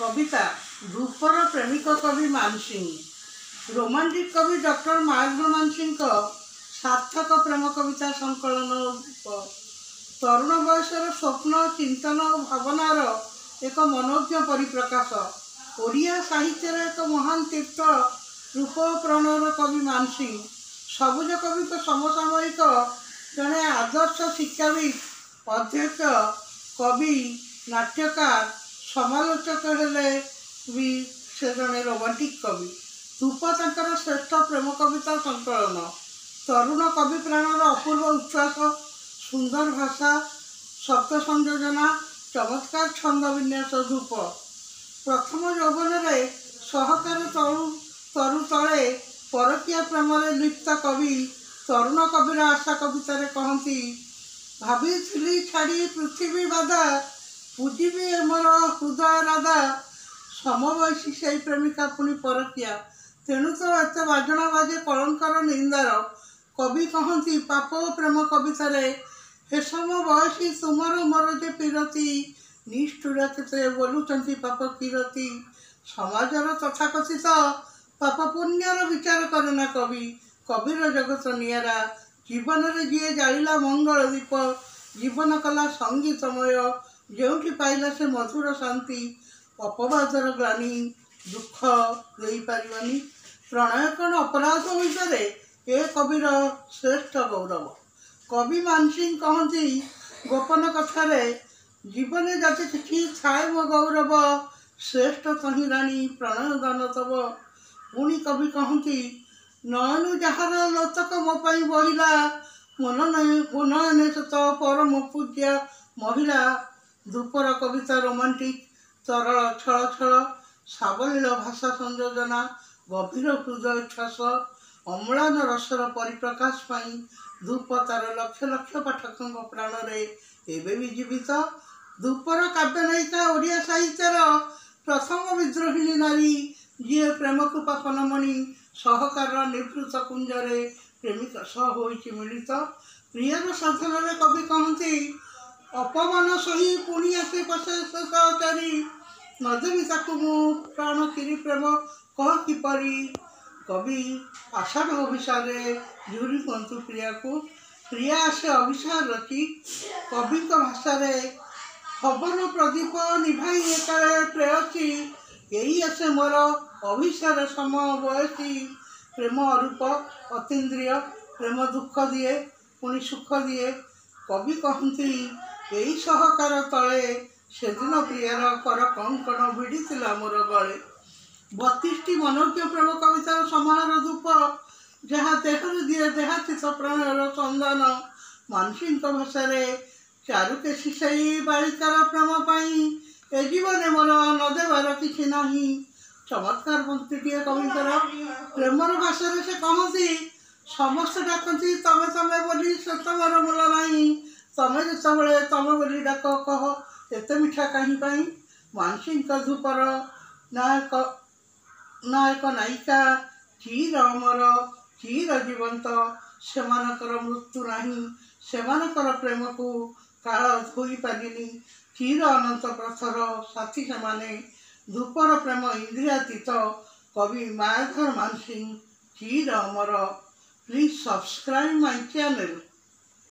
कविता धूपर प्रेमिक कवि मानसिंह। रोमांटिक कवि डॉक्टर माहेन्द्र मानसिंह सार्थक प्रेम कविता संकलन तरुण बयसर स्वप्न चिंतन और भावनार एक मनोज्ञ परिप्रकाश। ओडिया साहित्यर एक महान तीर्थ रूप प्रणयर कवि मानसिंह सबुज कवि समसामयिक जड़े आदर्श शिक्षाविद अध्यक्ष कवि नाट्यकार समालोचक हेले भी से जड़े रोमांटिक कवि। धूप तांकर श्रेष्ठ प्रेम कविता संकलन तरुण कवि प्राणर अपूर्व उच्छ्वास सुंदर भाषा शब्द संयोजना चमत्कार छंद विन्यास। धूप प्रथम यौवन में सहकार तरु तले परकिया प्रेम लिप्त कवि तरुण कविर आशा कवितार कहती भाभी छाड़ी पृथ्वी बाधा पूजिबी मोर हृदय राधा समवयसी से प्रेमिका पुणी परकिया तेणु तो एत बाजणा बाजे कलंकर निंदार कवि कहती पाप प्रेम कवितार हे सम बयसी तुमर मोर जे पीरती निष्ठुर के बोलुंट पाप किरती समाजर तथाकथित पाप पुण्यर विचार करेना कवि कविर जगत निरा जीवन में जी जाड़ा मंगल दीप जीवन कला संगीतमय जोठी पाइला से मधुर शांति अपवादर ग्लानि दुख दे पारिबानी प्रणय कण अपराध हो पारे ए कविर श्रेष्ठ गौरव। कवि मानसिंह कहती गोपन कथार जीवन जाते किसी थाए मो गौरव श्रेष्ठ तही राणी प्रणय दान तब। पुणी कवि कहती नयनु जार लोतक मो पाई बहिला मनयने सत परम पूज्य महिला। धूपर कविता रोमांटिक तरल छल छल सावलील भाषा संयोजना गभीर हृदय उच्छ्वास अम्लान रसर परिप्रकाश पाई धूप तार लक्ष लक्ष पाठकों प्राण एवं भी जीवित। धूपर काव्य नायिका ओडिया साहित्यर प्रथम विद्रोहिणी नारी जी प्रेम कृपा फनमणि सहकार निवृत्त कुंजरे प्रेमिक सह होइछि मिलित। प्रियर साधन में कवि कहती अपमान सही पुणी आसे पशे सहचारी नदेवी ताकू मु प्राण किरी प्रेम कह किपरि। कवि आषाढ़ अभिसार झुरी पंतु प्रिया को प्रिया आसे अभिसार रची कवि भाषा हवन प्रदीप निभाई एकाले प्रेयसी यही आसे मोर अभिसार सम बयसी। प्रेम अरूप अतीन्द्रिय प्रेम दुख दिए पुणी सुख दिए। कवि कहती यही सहकार तले सेदिन प्रियार कर कंकण भिड़ी मोर गले। 32टी मनोज्ञ प्रेम कवितार समाहार धूप जहाँ देहर दिए देहातीत प्रणयर चंदन मानसिंह भाषा चारुकेशी से बालिकार प्रेम पाई ए जीवन मोर न देवार किछि नाही। चमत्कार पंक्तिटीए कविकर प्रेमर भाषा से कहती समस्त डाकती तमे तमे बोली से तमर मूल नहीं तमे जिते तमे बोली डाक कह एत मिठा कहीं। मानसिंह धूपर नायक नायिका चीर अमर चीर जीवंत सेमानकर मृत्यु नहीं सेमानकर प्रेम को काल धोई पारिनी चीर अनंत प्रथर साथी सेमाने। धूपर प्रेम इंद्रियातीत कवि माहेन्द्र मानसिंह चीर अमर। Please subscribe my channel.